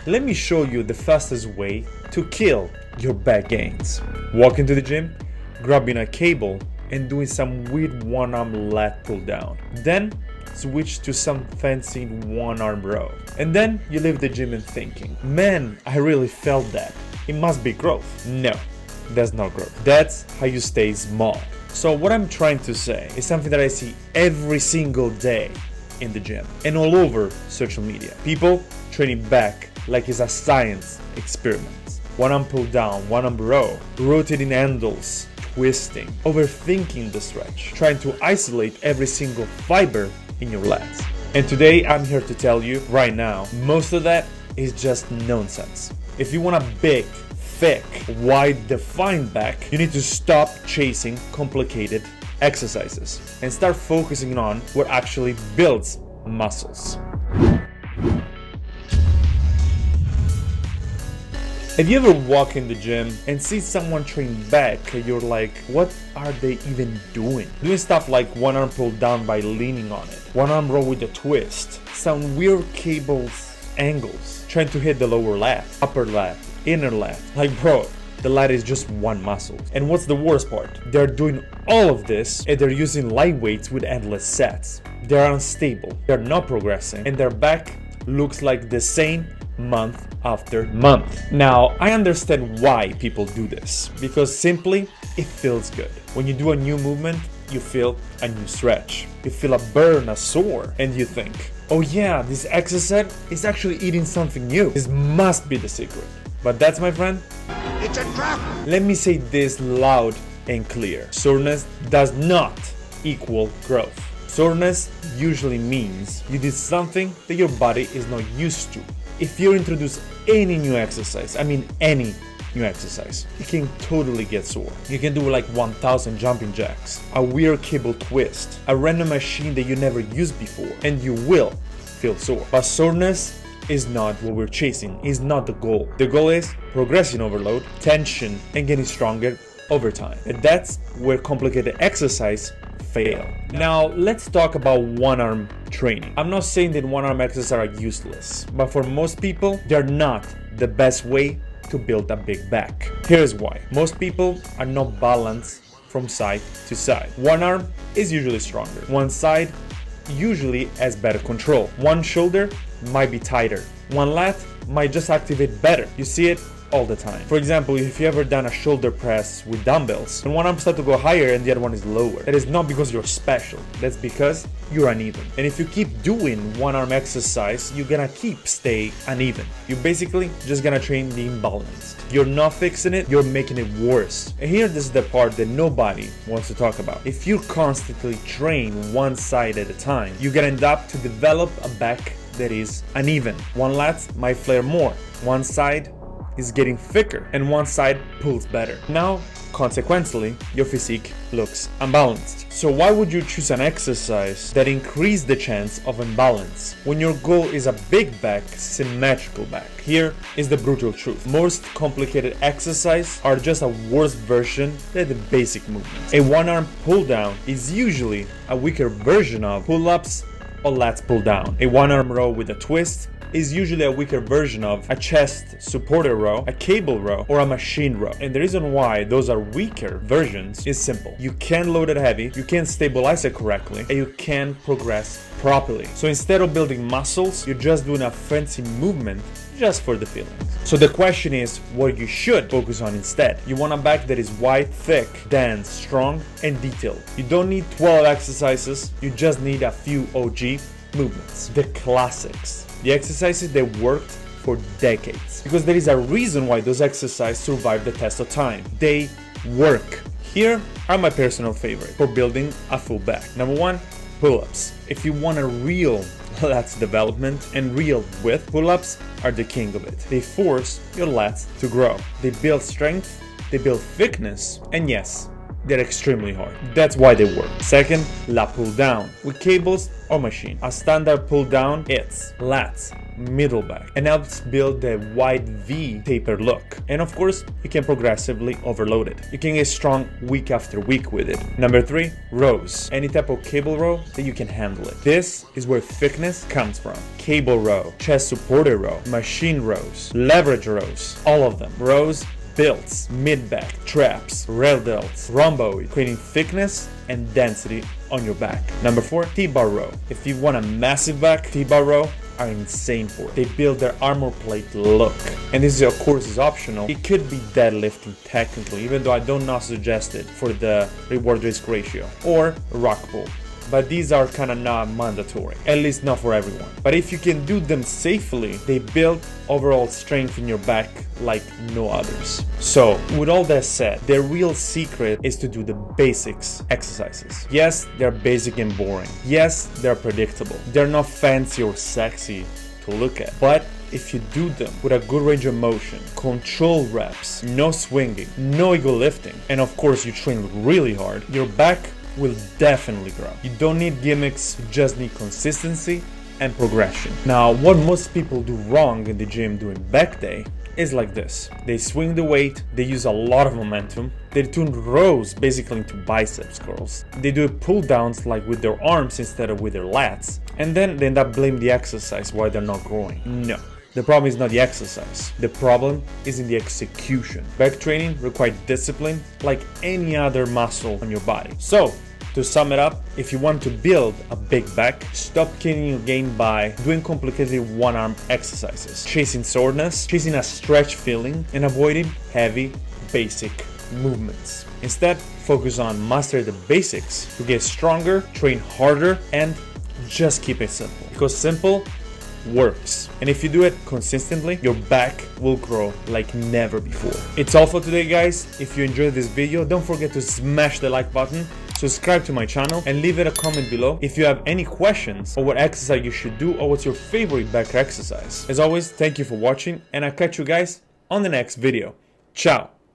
let me show you the fastest way to kill your back gains. Walk into the gym, grabbing a cable and doing some weird one-arm lat pull down. Then switch to some fancy one-arm row. And then you leave the gym and thinking, man, I really felt that. It must be growth. No, that's not growth. That's how you stay small. So what I'm trying to say is something that I see every single day in the gym and all over social media. People training back like it's a science experiment. One arm pull down, one arm row, rotating handles, twisting, overthinking the stretch, trying to isolate every single fiber in your lats. And today I'm here to tell you right now, most of that is just nonsense. If you want a big, thick, wide defined back, you need to stop chasing complicated exercises and start focusing on what actually builds muscles. Have you ever walk in the gym and see someone train back and you're like, what are they even doing? Doing stuff like one arm pull down by leaning on it, one arm row with a twist, some weird cables angles, trying to hit the lower lat, upper lat, inner lat. Like bro, the lat is just one muscle. And what's the worst part? They're doing all of this and they're using light weights with endless sets. They're unstable, they're not progressing, and their back looks like the same month after month. Now, I understand why people do this, because simply it feels good. When you do a new movement, you feel a new stretch. You feel a burn, a sore, and you think, oh yeah, this exercise is actually eating something new. This must be the secret. But that's, my friend, it's a trap. Let me say this loud and clear. Soreness does not equal growth. Soreness usually means you did something that your body is not used to. If you introduce any new exercise, I mean any new exercise, you can totally get sore. You can do like 1000 jumping jacks, a weird cable twist, a random machine that you never used before, and you will feel sore. But soreness is not what we're chasing, is not the goal. The goal is progression overload, tension, and getting stronger over time. And that's where complicated exercise fail. Now let's talk about one arm training. I'm not saying that one arm exercises are useless, but for most people, they're not the best way to build a big back. Here's why. Most people are not balanced from side to side. One arm is usually stronger. One side usually has better control. One shoulder might be tighter. One lat might just activate better. You see it all the time. For example, if you ever done a shoulder press with dumbbells and one arm starts to go higher and the other one is lower, that is not because you're special, that's because you're uneven. And if you keep doing one arm exercise, you're gonna stay uneven. You're basically just gonna train the imbalanced. You're not fixing it, you're making it worse. And here, this is the part that nobody wants to talk about. If you constantly train one side at a time, you're gonna end up to develop a back that is uneven. One lat might flare more, one side is getting thicker, and one side pulls better. Now, consequently, your physique looks unbalanced. So why would you choose an exercise that increases the chance of imbalance when your goal is a big back, symmetrical back? Here is the brutal truth. Most complicated exercises are just a worse version than the basic movements. A one-arm pull down is usually a weaker version of pull-ups or lats pull down. A one-arm row with a twist is usually a weaker version of a chest supporter row, a cable row, or a machine row. And the reason why those are weaker versions is simple. You can't load it heavy, you can't stabilize it correctly, and you can't progress properly. So instead of building muscles, you're just doing a fancy movement just for the feelings. So the question is what you should focus on instead. You want a back that is wide, thick, dense, strong, and detailed. You don't need 12 exercises, you just need a few OG movements. The classics. The exercises that worked for decades. Because there is a reason why those exercises survive the test of time. They work. Here are my personal favorite for building a full back. Number one, pull-ups. If you want a real lats development and real width, pull-ups are the king of it. They force your lats to grow. They build strength, they build thickness, and yes, they're extremely hard. That's why they work. Second, lat pull down with cables or machine. A standard pull down, it's lats, middle back and helps build the wide V taper look. And of course, you can progressively overload it. You can get strong week after week with it. Number 3, rows. Any type of cable row that you can handle it. This is where thickness comes from. Cable row, chest supported row, machine rows, leverage rows, all of them. Rows, belts, mid-back, traps, rail delts, rhomboid, creating thickness and density on your back. Number 4, T-bar row. If you want a massive back, T-bar row are insane for it. They build their armor plate look. And this of course is optional. It could be deadlifting technically, even though I do not suggest it for the reward risk ratio, or rock pull. But these are kind of not mandatory, at least not for everyone. But if you can do them safely, they build overall strength in your back like no others. So with all that said, the real secret is to do the basics exercises. Yes, they're basic and boring. Yes, they're predictable. They're not fancy or sexy to look at. But if you do them with a good range of motion, control reps, no swinging, no ego lifting, and of course you train really hard, your back will definitely grow. You don't need gimmicks, you just need consistency and progression. Now, what most people do wrong in the gym during back day is like this. They swing the weight, they use a lot of momentum, they turn rows basically into biceps curls. They do pull downs like with their arms instead of with their lats, and then they end up blaming the exercise why they're not growing. No. The problem is not the exercise. The problem is in the execution. Back training requires discipline like any other muscle on your body. So, to sum it up, if you want to build a big back, stop killing your game by doing complicated one-arm exercises, chasing soreness, chasing a stretch feeling, and avoiding heavy, basic movements. Instead, focus on mastering the basics to get stronger, train harder, and just keep it simple. Because simple works. And if you do it consistently, your back will grow like never before. It's all for today, guys. If you enjoyed this video, don't forget to smash the like button, subscribe to my channel, and leave it a comment below if you have any questions or what exercise you should do or what's your favorite back exercise. As always, thank you for watching, and I'll catch you guys on the next video. Ciao!